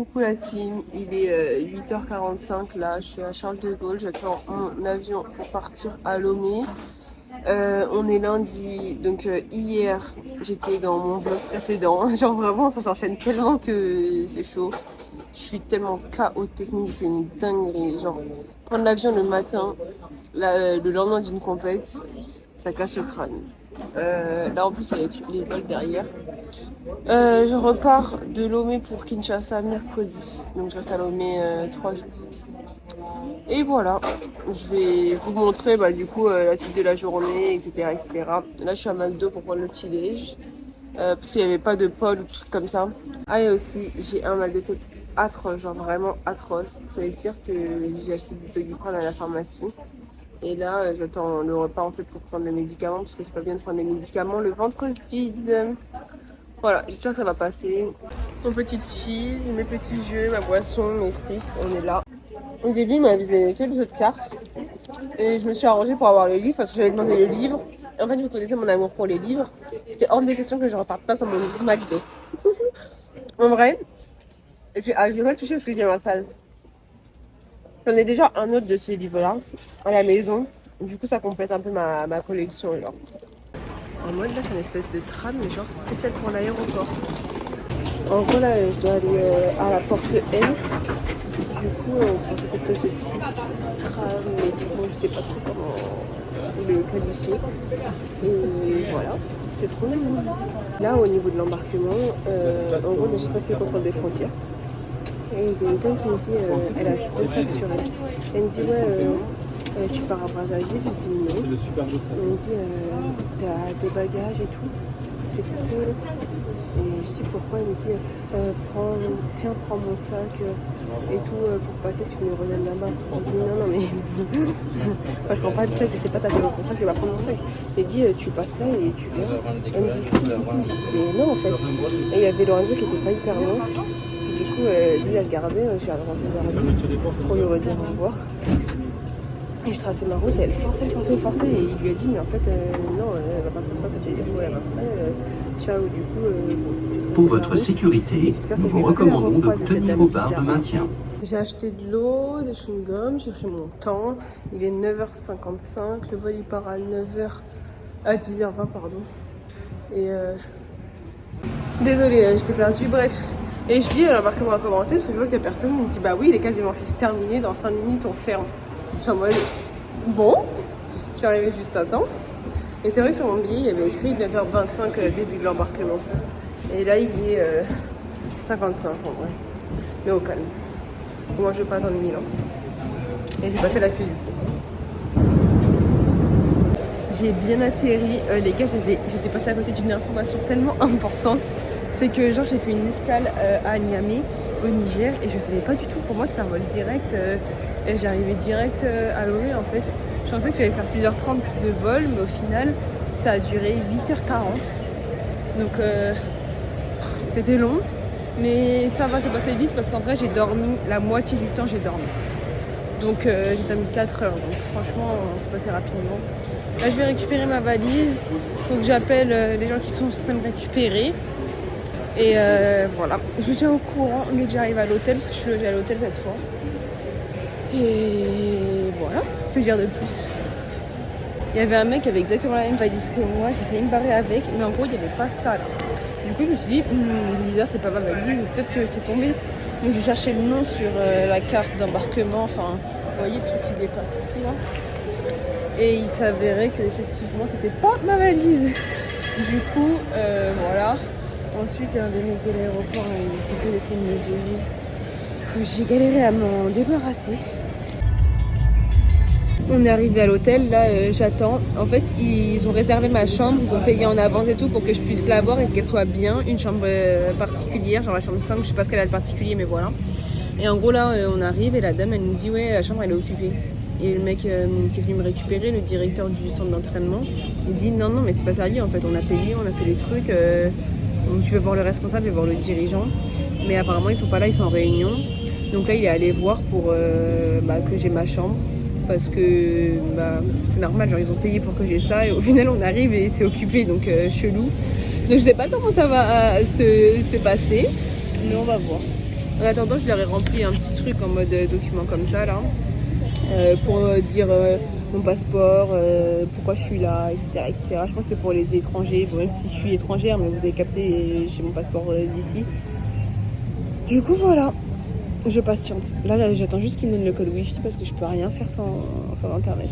Coucou la team, il est 8h45 là, je suis à Charles de Gaulle, j'attends mon avion pour partir à Lomé. On est lundi, donc hier j'étais dans mon vlog précédent, genre vraiment ça s'enchaîne tellement que c'est chaud. Je suis tellement KO technique, c'est une dinguerie, genre prendre l'avion le matin, le lendemain d'une compète, ça casse le crâne. Là en plus il y a les vols derrière. Je repars de Lomé pour Kinshasa mercredi. Donc je reste à Lomé 3 jours. Et voilà, je vais vous montrer du coup la suite de la journée, etc., etc. Là je suis à McDo pour prendre le petit déj. Parce qu'il n'y avait pas de pod ou de trucs comme ça. Ah et aussi j'ai un mal de tête atroce, genre vraiment atroce. Ça veut dire que j'ai acheté du Doliprane à la pharmacie. Et là j'attends le repas en fait pour prendre les médicaments parce que c'est pas bien de prendre les médicaments le ventre vide. Voilà, j'espère que ça va passer. Mon petit cheese, mes petits jeux, ma boisson, mes frites, on est là. Au début, il m'avait donné que le jeu de cartes. Et je me suis arrangée pour avoir le livre parce que j'avais demandé le livre. Et en fait, vous connaissez mon amour pour les livres. C'était hors des questions que je reparte pas sans mon livre McDo. En vrai, je vais pas toucher parce que j'ai ma salle. J'en ai déjà un autre de ces livres-là à la maison. Du coup, ça complète un peu ma collection. Genre. En mode, là, c'est une espèce de tram, mais genre spécial pour l'aéroport. En gros, là, je dois aller à la porte N. Du coup, on prend cette espèce de petit tram, métro, je sais pas trop comment le qualifier. Et voilà, c'est trop mignon. Là, au niveau de l'embarquement, en gros, on a juste passé le contrôle des frontières. Et il y a une dame qui me dit, elle a 2 sacs sur elle. Elle me dit, ouais, tu pars à Brazzaville? Je dis non. Elle me dit, t'as des bagages et tout, t'es toute seule. Et je dis pourquoi, elle me dit prends mon sac et tout pour passer, tu me le redonnes là-bas. Je dis non mais moi, je prends pas de sac, je sais pas t'as fait mon sac, je vais pas prendre mon sac. Elle dit tu passes là et tu verras. Elle me dit si. Je dis mais non en fait. Et il y avait Lorenzo qui était pas hyper loin. Du coup lui elle regardait, j'ai avancé vers lui pour lui redire au revoir. Et je traçais ma route et elle forçait et il lui a dit mais en fait non elle va pas faire ça fait des mots elle va pas ciao du coup pour votre sécurité, nous vous recommandons de tenir aux barres de maintien. J'ai acheté de l'eau, des chewing-gums, j'ai pris mon temps, il est 9h55, le vol il part à 10h20 pardon. Et désolée, j'étais perdue, bref. Et je dis l'embarquement a commencé parce que je vois qu'il y a personne, il me dit bah oui il est quasiment terminé, dans 5 minutes on ferme. Je suis en mode, bon, je suis arrivée juste à temps. Et c'est vrai que sur mon billet, il y avait écrit 9h25 début de l'embarquement. Et là, il est 55 en vrai. Mais au calme. Moi, je vais pas attendre 1000 ans. Et j'ai pas fait la queue du coup. J'ai bien atterri. Les gars, j'étais passée à côté d'une information tellement importante. C'est que genre j'ai fait une escale à Niamey au Niger et je savais pas du tout, pour moi c'était un vol direct et j'arrivais direct à Lomé en fait. Je pensais que j'allais faire 6h30 de vol mais au final ça a duré 8h40 donc c'était long mais ça va, c'est passé vite parce qu'en vrai j'ai dormi, la moitié du temps j'ai dormi donc j'ai dormi 4 heures donc franchement c'est passé rapidement. Là je vais récupérer ma valise, faut que j'appelle les gens qui sont censés me récupérer. Et voilà, je vous tiens au courant dès que j'arrive à l'hôtel, parce que je suis logée à l'hôtel cette fois. Et voilà, que dire de plus. Il y avait un mec qui avait exactement la même valise que moi, j'ai failli me barrer avec, mais en gros il n'y avait pas ça là. Du coup je me suis dit, Lisa c'est pas ma valise, ou peut-être que c'est tombé. Donc j'ai cherché le nom sur la carte d'embarquement, enfin vous voyez le truc qui dépasse ici là. Et il s'avérait que effectivement c'était pas ma valise. Du coup voilà. Ensuite, un des mecs de l'aéroport, il s'est que d'essayer de me gérer. J'ai galéré à m'en débarrasser. On est arrivé à l'hôtel, là j'attends. En fait, ils ont réservé ma chambre, ils ont payé en avance et tout pour que je puisse la voir et qu'elle soit bien. Une chambre particulière, genre la chambre 5, je sais pas ce qu'elle a de particulier, mais voilà. Et en gros, là, on arrive et la dame, elle nous dit ouais, la chambre elle est occupée. Et le mec qui est venu me récupérer, le directeur du centre d'entraînement, il dit non, mais c'est pas sérieux en fait, on a payé, on a fait les trucs. Je veux voir le responsable et voir le dirigeant. Mais apparemment, ils sont pas là, ils sont en réunion. Donc là, il est allé voir pour que j'ai ma chambre. Parce que c'est normal, genre ils ont payé pour que j'ai ça. Et au final, on arrive et c'est occupé, donc chelou. Donc je sais pas comment ça va se passer. Mais on va voir. En attendant, je leur ai rempli un petit truc en mode document comme ça là, pour dire mon passeport, pourquoi je suis là, etc., etc. Je pense que c'est pour les étrangers, bon, même si je suis étrangère, mais vous avez capté, j'ai mon passeport d'ici. Du coup, voilà, je patiente. Là, j'attends juste qu'ils me donnent le code Wi-Fi parce que je peux rien faire sans internet.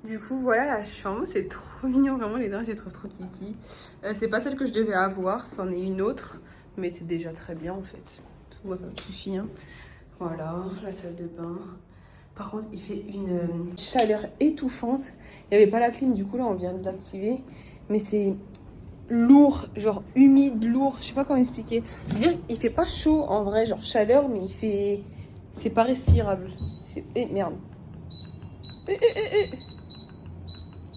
Du coup, voilà la chambre, c'est trop mignon, vraiment les draps, je les trouve trop kiki. C'est pas celle que je devais avoir, c'en est une autre, mais c'est déjà très bien en fait. Moi, ça me suffit. Hein. Voilà, la salle de bain. Par contre, il fait une chaleur étouffante. Il n'y avait pas la clim, du coup, là, on vient de l'activer. Mais c'est lourd, genre humide, lourd, je sais pas comment expliquer. C'est-à-dire, il fait pas chaud en vrai, genre chaleur, mais il fait... C'est pas respirable. Eh, merde.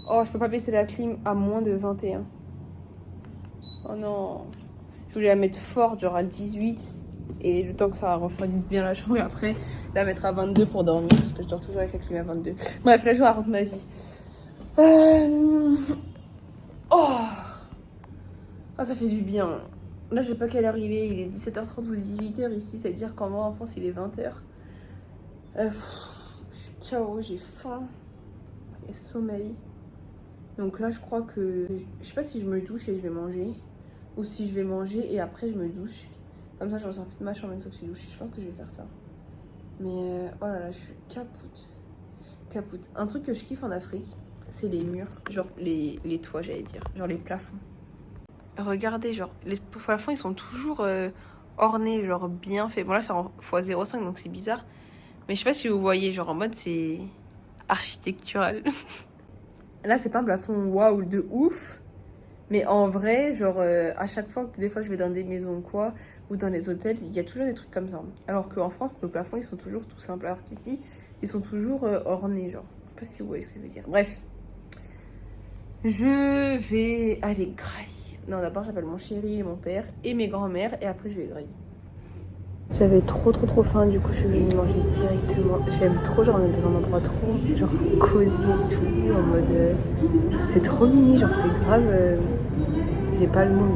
Oh, je peux pas baisser la clim à moins de 21. Oh non. Je voulais la mettre forte, genre à 18. Et le temps que ça refroidisse bien la chambre. Et après, la mettre à 22 pour dormir. Parce que je dors toujours avec la clim à 22. Bref, là, je vous raconte ma vie. Oh, ça fait du bien. Là, je sais pas quelle heure il est. Il est 17h30 ou 18h ici. Ça veut dire qu'en moi, en France, il est 20h. Je suis KO, j'ai faim. Et sommeil. Donc là, je crois que... Je sais pas si je me douche et je vais manger. Ou si je vais manger et après, je me douche. Comme ça, je ressors plus de ma chambre une fois que je suis douchée. Je pense que je vais faire ça. Mais oh là là, je suis capoute. Capoute. Un truc que je kiffe en Afrique, c'est les murs. Genre les toits, j'allais dire. Genre les plafonds. Regardez, genre, les plafonds, ils sont toujours ornés, genre bien faits. Bon là, c'est en x0,5, donc c'est bizarre. Mais je sais pas si vous voyez, genre en mode, c'est architectural. Là, c'est pas un plafond waouh de ouf. Mais en vrai, genre, à chaque fois que des fois je vais dans des maisons ou quoi, ou dans les hôtels, il y a toujours des trucs comme ça. Alors qu'en France, nos plafonds, ils sont toujours tout simples. Alors qu'ici, ils sont toujours ornés, genre. Je sais pas si vous voyez ce que je veux dire. Bref. Je vais aller grailler. Non, d'abord, j'appelle mon chéri et mon père et mes grands-mères. Et après, je vais grailler. J'avais trop faim, du coup je suis venue manger directement. J'aime trop, genre on est dans un endroit trop genre cosy et tout, en mode c'est trop mimi, genre c'est grave, j'ai pas le mot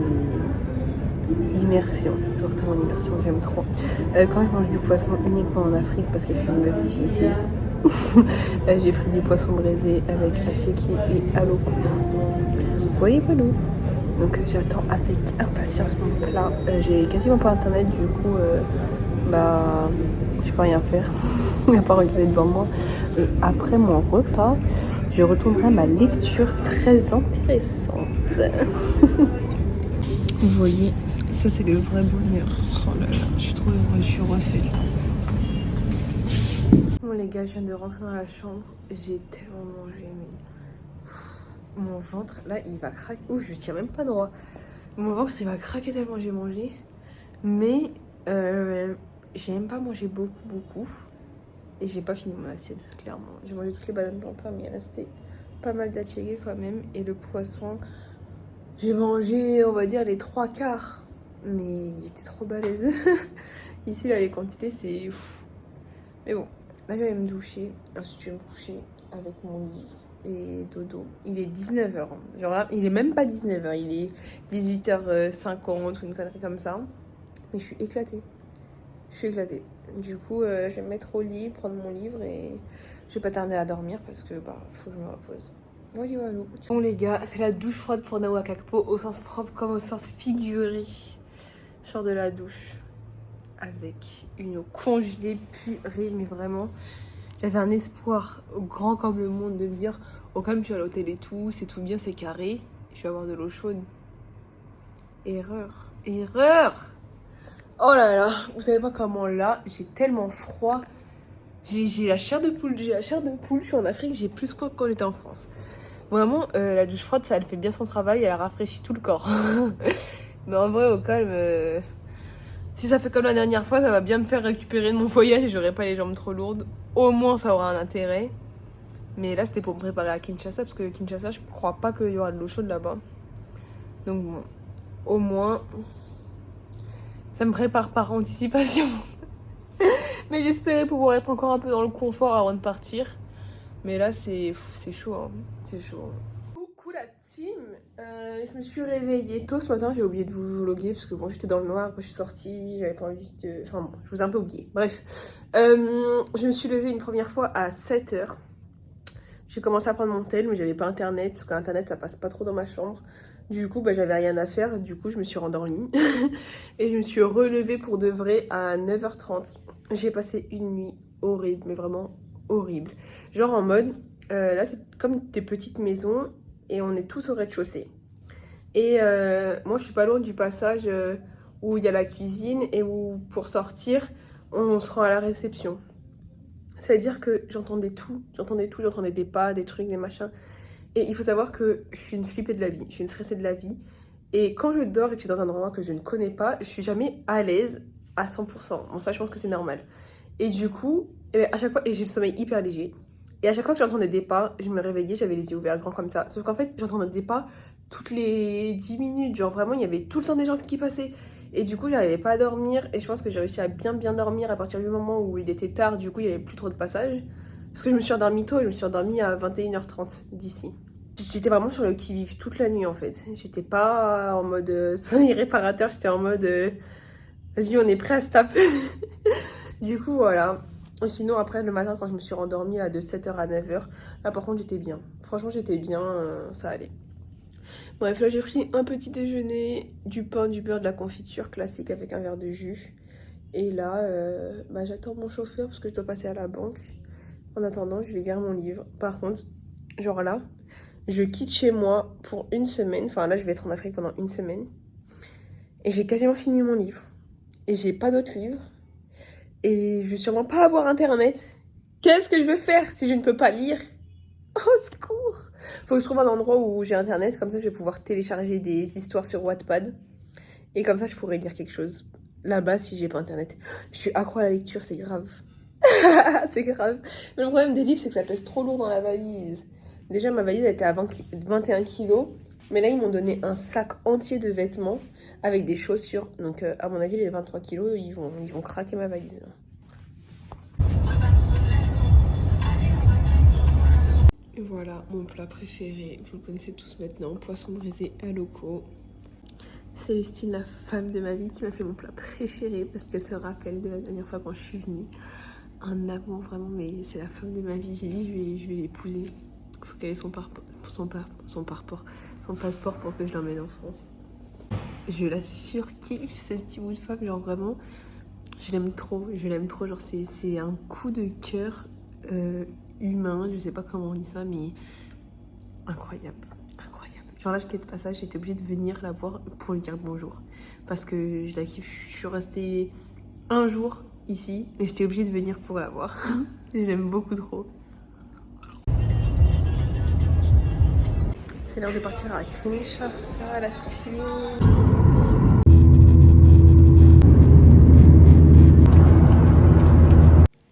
mais immersion, genre tellement immersion, j'aime trop. Quand je mange du poisson uniquement en Afrique parce que je suis une meuf difficile, j'ai pris du poisson braisé avec attiéké et aloko. Vous voyez, voilà. Donc j'attends avec impatience mon plat. J'ai quasiment pas internet, du coup je peux rien faire. Il n'y a pas regarder devant moi. Et après mon repas, je retournerai à ma lecture très intéressante. Vous voyez, ça c'est le vrai bonheur. Oh là là, je suis trop heureuse, je suis refaite. Bon les gars, je viens de rentrer dans la chambre. J'ai tellement mangé, mais mon ventre là il va craquer. Ouh, je tiens même pas droit. Mon ventre il va craquer tellement j'ai mangé. Mais j'ai même pas mangé beaucoup. Et j'ai pas fini mon assiette, clairement. J'ai mangé toutes les bananes plantains, mais il restait pas mal d'attiéké quand même. Et le poisson, j'ai mangé, on va dire, les 3/4. Mais il était trop balèze. Ici, là, les quantités, c'est ouf. Mais bon, là, je vais me doucher. Ensuite, je vais me coucher avec mon livre et dodo. Il est 19h. Genre là, il est même pas 19h. Il est 18h50 ou une connerie comme ça. Mais je suis éclatée. Du coup, je vais me mettre au lit, prendre mon livre et je vais pas tarder à dormir parce que faut que je me repose. Voilà. Bon les gars, c'est la douche froide pour Nawa Kakpo au sens propre comme au sens figuré. Je sors de la douche avec une eau congelée, purée, mais vraiment, j'avais un espoir grand comme le monde de me dire oh quand même je suis à l'hôtel et tout, c'est tout bien, c'est carré, je vais avoir de l'eau chaude. Erreur. Oh là là, vous savez pas comment là, j'ai tellement froid. J'ai la chair de poule, je suis en Afrique, j'ai plus froid que quand j'étais en France. Vraiment, la douche froide, ça elle fait bien son travail, elle rafraîchit tout le corps. Mais en vrai, au calme, si ça fait comme la dernière fois, ça va bien me faire récupérer de mon voyage et j'aurai pas les jambes trop lourdes. Au moins, ça aura un intérêt. Mais là, c'était pour me préparer à Kinshasa, parce que Kinshasa, je crois pas qu'il y aura de l'eau chaude là-bas. Donc bon, au moins... ça me prépare par anticipation. Mais j'espérais pouvoir être encore un peu dans le confort avant de partir. Mais là, c'est chaud. Hein. C'est chaud. Coucou la Team, je me suis réveillée tôt ce matin, j'ai oublié de vous vloguer parce que bon, j'étais dans le noir quand je suis sortie, j'avais pas envie de... Enfin bon, je vous ai un peu oublié. Bref, je me suis levée une première fois à 7h. J'ai commencé à prendre mon tel, mais j'avais pas internet, parce qu'internet ça passe pas trop dans ma chambre. Du coup, j'avais rien à faire, du coup je me suis rendormie. Et je me suis relevée pour de vrai à 9h30. J'ai passé une nuit horrible, mais vraiment horrible. Genre en mode, là c'est comme des petites maisons, et on est tous au rez-de-chaussée. Et moi, je suis pas loin du passage où il y a la cuisine et où, pour sortir, on se rend à la réception. C'est-à-dire que j'entendais tout, j'entendais des pas, des trucs, des machins. Et il faut savoir que je suis une flippée de la vie, je suis une stressée de la vie. Et quand je dors et que je suis dans un endroit que je ne connais pas, je suis jamais à l'aise à 100%. Bon, ça, je pense que c'est normal. Et du coup, à chaque fois, et j'ai le sommeil hyper léger. Et à chaque fois que j'entendais des pas, je me réveillais, j'avais les yeux ouverts grands comme ça. Sauf qu'en fait, j'entendais des pas toutes les 10 minutes. Genre vraiment, il y avait tout le temps des gens qui passaient. Et du coup, j'arrivais pas à dormir. Et je pense que j'ai réussi à bien dormir à partir du moment où il était tard. Du coup, il y avait plus trop de passages. Parce que je me suis endormie tôt, je me suis endormie à 21h30 d'ici. J'étais vraiment sur le qui-vive toute la nuit en fait. J'étais pas en mode sommeil réparateur, j'étais en mode vas-y, on est prêt à se taper. Du coup, voilà. Sinon, après, le matin, quand je me suis rendormie là, de 7h à 9h, là par contre, j'étais bien. Franchement, j'étais bien, ça allait. Bref, là, j'ai pris un petit déjeuner, du pain, du beurre, de la confiture classique avec un verre de jus. Et là, j'attends mon chauffeur parce que je dois passer à la banque. En attendant, je vais lire mon livre. Par contre, genre là, je quitte chez moi pour une semaine. Enfin, là, je vais être en Afrique pendant une semaine. Et j'ai quasiment fini mon livre. Et j'ai pas d'autres livres. Et je vais sûrement pas avoir internet. Qu'est-ce que je vais faire si je ne peux pas lire? Oh, secours! Faut que je trouve un endroit où j'ai internet, comme ça je vais pouvoir télécharger des histoires sur Wattpad. Et comme ça je pourrais lire quelque chose. Là-bas, si j'ai pas internet. Je suis accro à la lecture, c'est grave. C'est grave. Mais le problème des livres, c'est que ça pèse trop lourd dans la valise. Déjà, ma valise elle était à 21 kilos. Mais là, ils m'ont donné un sac entier de vêtements avec des chaussures. Donc, à mon avis, les 23 kilos, ils vont craquer ma valise. Et voilà, mon plat préféré. Vous le connaissez tous maintenant. Poisson braisé à loco. Célestine, la femme de ma vie, qui m'a fait mon plat préféré parce qu'elle se rappelle de la dernière fois quand je suis venue. Un amour, vraiment, mais c'est la femme de ma vie. J'ai dit, je vais l'épouser. Il faut qu'elle ait son passeport pour que je l'emmène en France. Je la surkiffe, ce petit bout de femme, genre vraiment, je l'aime trop, genre c'est un coup de cœur humain, je sais pas comment on dit ça, mais incroyable. Genre là, j'étais de passage, j'étais obligée de venir la voir pour lui dire bonjour, parce que je la kiffe, je suis restée un jour ici, mais j'étais obligée de venir pour la voir. Je l'aime beaucoup trop. C'est l'heure de partir à Kinshasa, la team.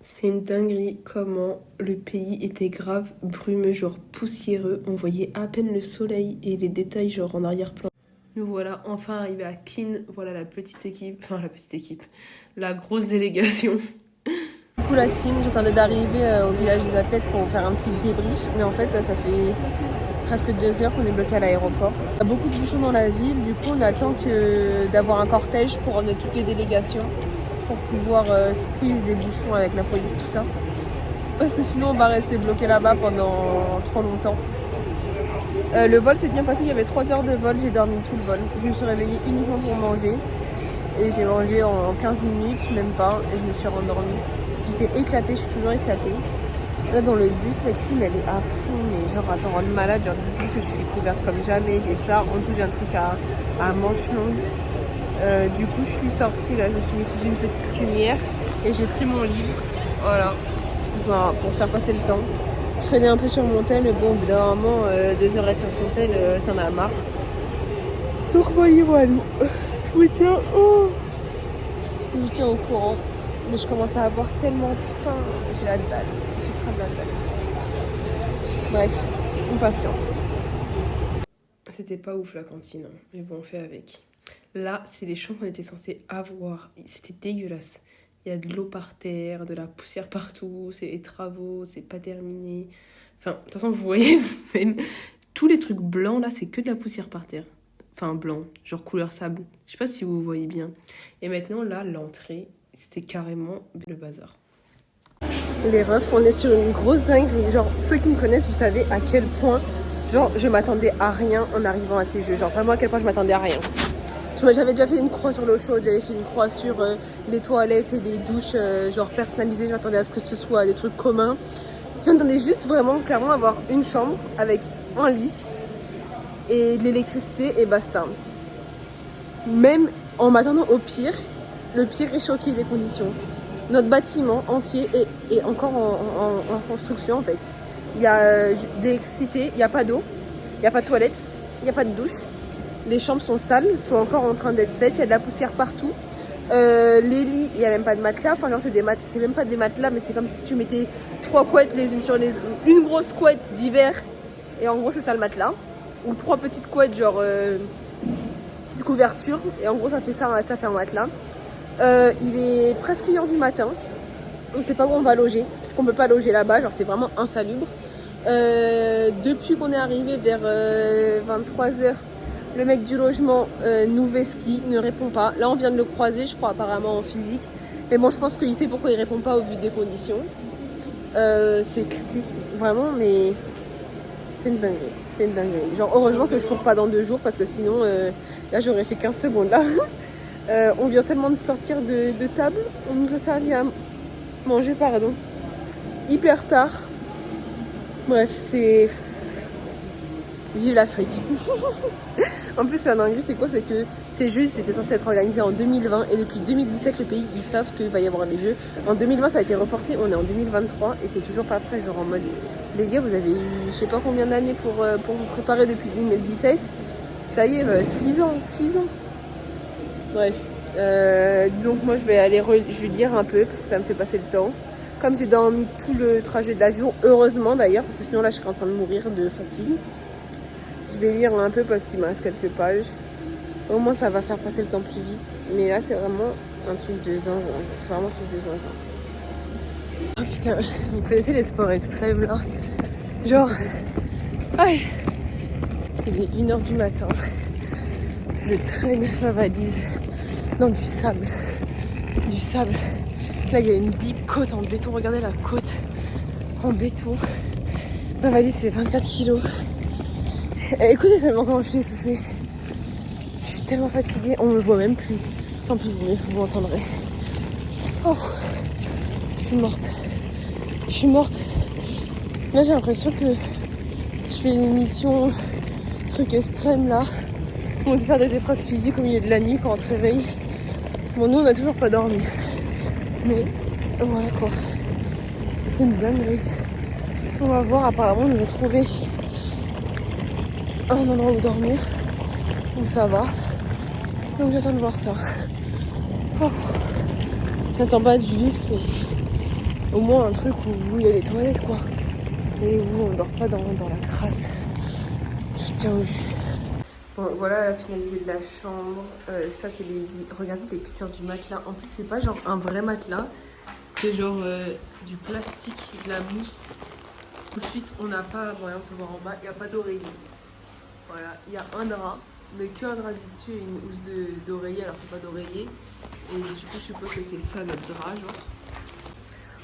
C'est une dinguerie comment le pays était grave brumeux, genre poussiéreux. On voyait à peine le soleil et les détails genre en arrière-plan. Nous voilà enfin arrivés à Kin. Voilà la petite équipe, la grosse délégation. Du coup la team, j'attendais d'arriver au village des athlètes pour faire un petit débrief. Mais en fait ça fait presque 2 heures qu'on est bloqué à l'aéroport. Il y a beaucoup de bouchons dans la ville, du coup on attend d'avoir un cortège pour emmener toutes les délégations pour pouvoir squeeze les bouchons avec la police, tout ça. Parce que sinon on va rester bloqué là-bas pendant trop longtemps. Le vol s'est bien passé, il y avait 3 heures de vol, j'ai dormi tout le vol. Je me suis réveillée uniquement pour manger. Et j'ai mangé en 15 minutes, même pas, et je me suis rendormie. J'étais éclatée, je suis toujours éclatée. Là dans le bus, la clim elle est à fond, mais genre à t'en rendre malade, genre dites-vous que je suis couverte comme jamais, j'ai ça, en dessous j'ai un truc à manches longues. Du coup je suis sortie là, je me suis mise sous une petite lumière et j'ai pris mon livre, voilà, pour faire passer le temps. Je traînais un peu sur mon tel, mais bon, au bout d'un moment, 2 heures sur son tel, t'en as marre. Donc voilà, je vous tiens au courant. Mais je commence à avoir tellement faim, j'ai la dalle, j'ai grave la dalle. Bref, on patiente. C'était pas ouf la cantine, hein. Mais bon, on fait avec. Là, c'est les chambres qu'on était censés avoir. C'était dégueulasse. Il y a de l'eau par terre, de la poussière partout, c'est les travaux, c'est pas terminé. Enfin, de toute façon, vous voyez même, tous les trucs blancs là, c'est que de la poussière par terre. Enfin blanc, genre couleur sable. Je sais pas si vous voyez bien. Et maintenant là, l'entrée, c'était carrément le bazar. Les refs, on est sur une grosse dinguerie. Genre, ceux qui me connaissent, vous savez à quel point, genre, je m'attendais à rien en arrivant à ces jeux. Genre, vraiment à quel point je m'attendais à rien. J'avais déjà fait une croix sur l'eau chaude, j'avais fait une croix sur les toilettes et les douches, genre personnalisées. Je m'attendais à ce que ce soit des trucs communs. Je m'attendais juste vraiment, clairement, à avoir une chambre avec un lit et de l'électricité et basta. Même en m'attendant au pire, le pire est choqué des conditions. Notre bâtiment entier est encore en construction en fait. Il y a de l'électricité, il n'y a pas d'eau, il n'y a pas de toilette, il n'y a pas de douche. Les chambres sont sales, sont encore en train d'être faites, il y a de la poussière partout. Les lits, il n'y a même pas de matelas, enfin genre c'est même pas des matelas, mais c'est comme si tu mettais 3 couettes les unes sur les autres. Une grosse couette d'hiver, et en gros c'est ça le matelas. Ou 3 petites couettes, genre petite couverture, et en gros ça fait un matelas. Il est presque 1h du matin. On ne sait pas où on va loger, puisqu'on ne peut pas loger là-bas, genre c'est vraiment insalubre. Depuis qu'on est arrivé vers 23h, le mec du logement, Nouveski, ne répond pas. Là on vient de le croiser, je crois apparemment en physique. Mais bon, je pense qu'il sait pourquoi il ne répond pas au vu des conditions. C'est critique, vraiment, mais c'est une dinguerie. C'est une dinguerie. Genre heureusement que je ne cours pas dans 2 jours, parce que sinon, là j'aurais fait 15 secondes là. On vient seulement de sortir de table. On nous a servi à manger, pardon, hyper tard. Bref, c'est... Vive l'Afrique. En plus, la dinguerie, c'est quoi? C'est que ces jeux, c'était censé être organisés en 2020. Et depuis 2017, le pays, ils savent qu'il va y avoir les jeux. En 2020, ça a été reporté. On est en 2023 et c'est toujours pas prêt. Genre en mode... Les gars, vous avez eu je sais pas combien d'années pour vous préparer depuis 2017. Ça y est, 6 ans. Bref, donc moi je vais lire un peu parce que ça me fait passer le temps. Comme j'ai dormi tout le trajet de l'avion, heureusement d'ailleurs, parce que sinon là je serais en train de mourir de fatigue. Je vais lire un peu parce qu'il me reste quelques pages. Au moins ça va faire passer le temps plus vite. Mais là c'est vraiment un truc de zinzin. C'est vraiment un truc de zinzin. Oh putain, vous connaissez les sports extrêmes là? Genre, aïe, il est 1h du matin. Je traîne ma valise dans du sable. Là, il y a une deep côte en béton. Regardez la côte en béton. Ma valise, c'est 24 kilos. Et écoutez seulement comment je suis essoufflée. Je suis tellement fatiguée. On me voit même plus. Tant pis, vous m'entendrez. Oh, je suis morte. Là, j'ai l'impression que je fais une émission truc extrême là. On va faire des épreuves physiques au milieu de la nuit quand on se réveille. Bon, nous, on n'a toujours pas dormi. Mais voilà quoi. C'est une dinguerie. On va voir, apparemment, on nous a trouvé un endroit où dormir. Où ça va. Donc j'attends de voir ça. Oh. J'attends pas du luxe, mais au moins un truc où il y a des toilettes quoi. Et où on dort pas dans la crasse. Je tiens au jus. Bon, voilà la finalité de la chambre. Ça, c'est les lits. Regardez l'épaisseur du matelas. En plus, c'est pas genre un vrai matelas. C'est genre du plastique, de la mousse. Ensuite, on n'a pas, bon, on peut voir en bas, il n'y a pas d'oreiller. Voilà, il y a un drap, mais qu'un drap du dessus et une housse d'oreiller, alors qu'il n'y a pas d'oreiller. Et du coup, je suppose que c'est ça notre drap, genre.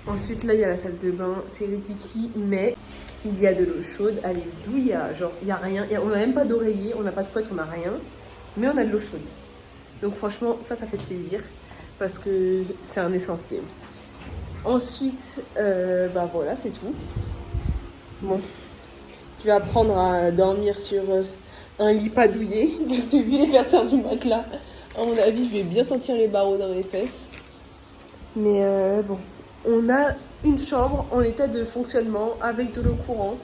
Ensuite, là, il y a la salle de bain. C'est rikiki, mais il y a de l'eau chaude. Allez, d'où il y a, genre, il n'y a rien. On n'a même pas d'oreiller, on n'a pas de couette, on n'a rien. Mais on a de l'eau chaude. Donc franchement, ça fait plaisir. Parce que c'est un essentiel. Ensuite, bah voilà, c'est tout. Bon, je vais apprendre à dormir sur un lit pas douillet. Parce que vu l'épaisseur du matelas, à mon avis, je vais bien sentir les barreaux dans les fesses. Mais bon, on a une chambre en état de fonctionnement avec de l'eau courante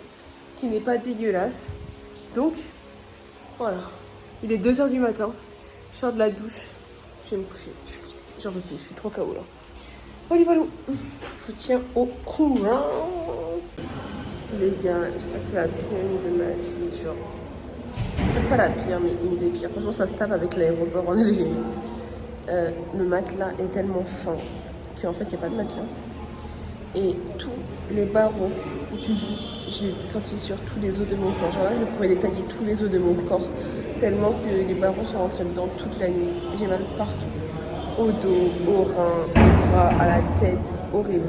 qui n'est pas dégueulasse. Donc, voilà. Il est 2h du matin. Je sors de la douche. Je vais me coucher. J'en veux plus, je suis trop KO là. Voilà. Je vous tiens au courant. Les gars, j'ai passé la pire nuit de ma vie. Genre, peut-être pas la pire, mais une des pires. Franchement, ça se tape avec l'aéroport en Algérie. Le matelas est tellement fin qu'en fait, il n'y a pas de matelas. Et tous les barreaux du lit, je les ai sentis sur tous les os de mon corps. Genre là, je pourrais détailler tous les os de mon corps, tellement que les barreaux sont rentrés dedans toute la nuit. J'ai mal partout. Au dos, au rein, au bras, à la tête, horrible.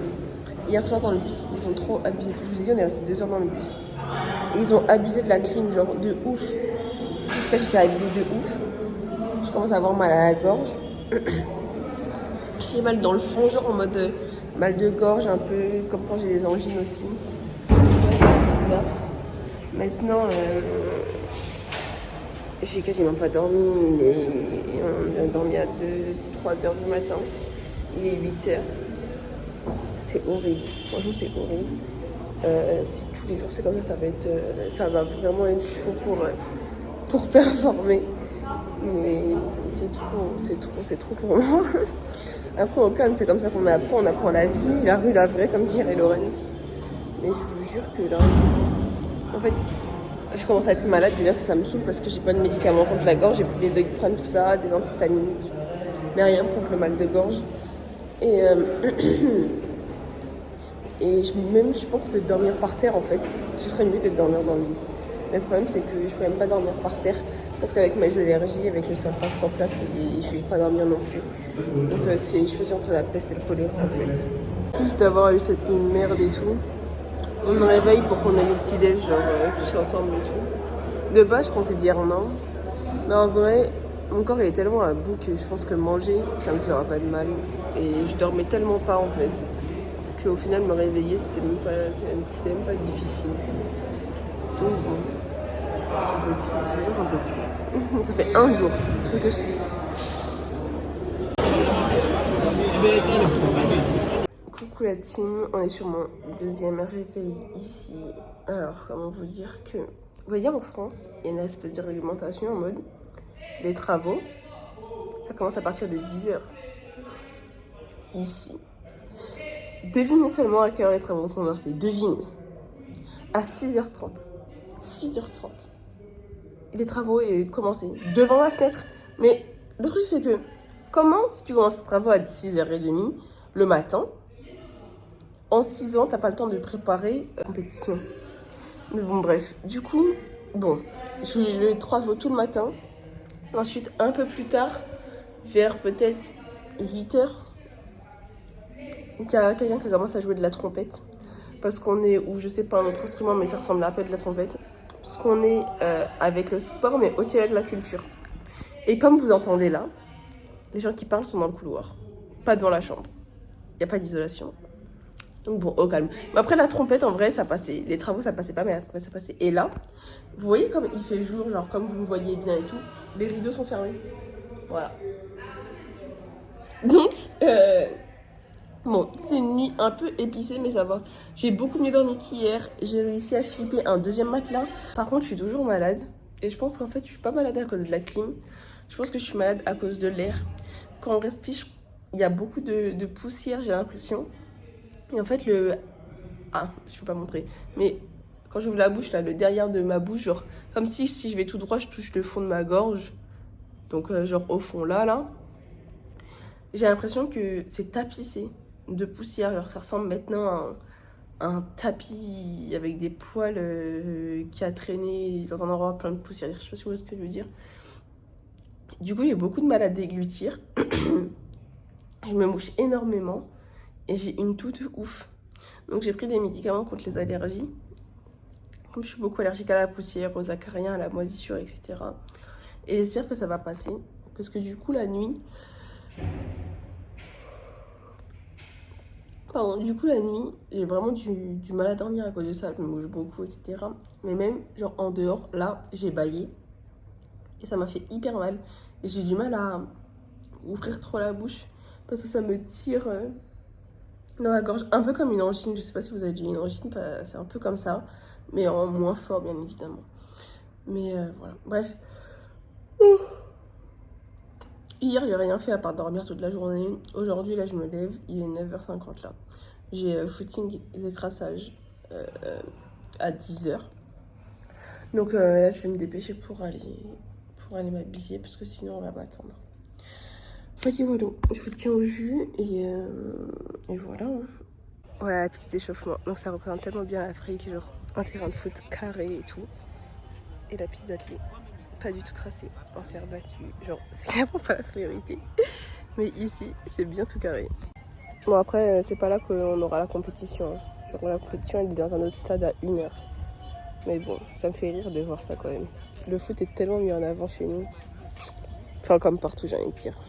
Hier soir dans le bus, ils ont trop abusé. Je vous ai dit, on est resté 2 heures dans le bus. Et ils ont abusé de la clim, genre de ouf. Jusqu'à j'étais habillée de ouf. Je commence à avoir mal à la gorge. J'ai mal dans le fond, genre en mode mal de gorge, un peu comme quand j'ai des angines aussi. Maintenant, j'ai quasiment pas dormi. On a dormi à 2-3 heures du matin. Il est 8 heures. C'est horrible. Franchement, c'est horrible. Si tous les jours c'est comme ça, ça va vraiment être chaud pour performer. Mais c'est trop pour moi. Après, au calme, c'est comme ça qu'on apprend la vie, la rue, la vraie, comme dirait Lorenz. Mais je vous jure que là, en fait, je commence à être malade. Déjà, ça me saoule parce que j'ai pas de médicaments contre la gorge. J'ai pris des Doliprane, tout ça, des antihistaminiques, mais rien contre le mal de gorge. Et je pense que dormir par terre, en fait, ce serait mieux que de dormir dans le lit. Mais le problème, c'est que je peux même pas dormir par terre parce qu'avec mes allergies, avec le sol pas propre là, je vais pas dormir non plus. Donc je faisais entre la peste et le choléra en fait. Plus d'avoir eu cette nuit de merde et tout, on me réveille pour qu'on aille au petit-déj, genre tous ensemble et tout. De base, je comptais dire non. Mais en vrai, mon corps il est tellement à bout que je pense que manger, ça me fera pas de mal. Et je dormais tellement pas en fait, qu'au final me réveiller, c'était même pas difficile. Donc bon. J'en peux plus, je vous jure, j'en peux plus. Ça fait 1 jour, plus que 6. Coucou la team, on est sur mon 2e réveil ici. Alors, comment vous dire que... Vous voyez, en France, il y a une espèce de réglementation en mode... Les travaux, ça commence à partir de 10h. Ici. Devinez seulement à quelle heure les travaux ont commencé. Devinez. À 6h30. 6h30. Les travaux ont commencé devant ma fenêtre. Mais le truc, c'est que comment, si tu commences tes travaux à 6h30 le matin, en 6 ans, t'as pas le temps de préparer la compétition. Mais bon, bref. Du coup, je fais les travaux tout le matin. Ensuite, un peu plus tard, vers peut-être 8h, il y a quelqu'un qui commence à jouer de la trompette. Parce qu'on est, ou je sais pas, un autre instrument, mais ça ressemble un peu à de la trompette. Parce qu'on est avec le sport, mais aussi avec la culture. Et comme vous entendez là, les gens qui parlent sont dans le couloir, pas devant la chambre. Il n'y a pas d'isolation. Donc bon, au calme. Mais après la trompette, en vrai, ça passait. Les travaux, ça passait pas, mais la trompette, ça passait. Et là, vous voyez comme il fait jour, genre comme vous me voyez bien et tout, les rideaux sont fermés. Voilà. Donc, bon, c'est une nuit un peu épicée, mais ça va. J'ai beaucoup mieux dormi qu'hier. J'ai réussi à shipper un 2e matelas. Par contre, je suis toujours malade. Et je pense qu'en fait, je suis pas malade à cause de la clim. Je pense que je suis malade à cause de l'air. Quand on respire, il y a beaucoup de poussière, j'ai l'impression. Et en fait, je peux pas montrer. Mais quand j'ouvre la bouche, là, le derrière de ma bouche, genre, comme si je vais tout droit, je touche le fond de ma gorge. Donc, genre, au fond, là. J'ai l'impression que c'est tapissé de poussière. Genre, ça ressemble maintenant à un tapis avec des poils qui a traîné dans un endroit plein de poussière. Je sais pas si vous voyez ce que je veux dire. Du coup, j'ai beaucoup de mal à déglutir. Je me mouche énormément. Et j'ai une toux ouf. Donc j'ai pris des médicaments contre les allergies. Comme je suis beaucoup allergique à la poussière, aux acariens, à la moisissure, etc. Et j'espère que ça va passer. Parce que du coup, la nuit... j'ai vraiment du mal à dormir à cause de ça. Je me mouche beaucoup, etc. Mais même, genre en dehors, là, j'ai bâillé. Et ça m'a fait hyper mal. Et j'ai du mal à ouvrir trop la bouche. Parce que ça me tire... dans la gorge, un peu comme une angine. Je sais pas si vous avez déjà une angine, c'est un peu comme ça, mais en moins fort, bien évidemment. Mais voilà, bref. Hier, j'ai rien fait à part dormir toute la journée. Aujourd'hui, là, je me lève, il est 9h50 là. J'ai footing et décrassage à 10h. Donc là, je vais me dépêcher pour aller m'habiller parce que sinon, on va m'attendre. Ok, voilà, je vous tiens au jus et voilà. Voilà, la piste d'échauffement. Donc ça représente tellement bien l'Afrique, genre un terrain de foot carré et tout. Et la piste d'athlée, pas du tout tracée, en terre battue. Genre, c'est clairement pas la priorité. Mais ici, c'est bien tout carré. Bon, après, c'est pas là qu'on aura la compétition. Genre, la compétition, elle est dans un autre stade à 1 heure. Mais bon, ça me fait rire de voir ça quand même. Le foot est tellement mis en avant chez nous. Enfin, comme partout, j'ai envie de dire.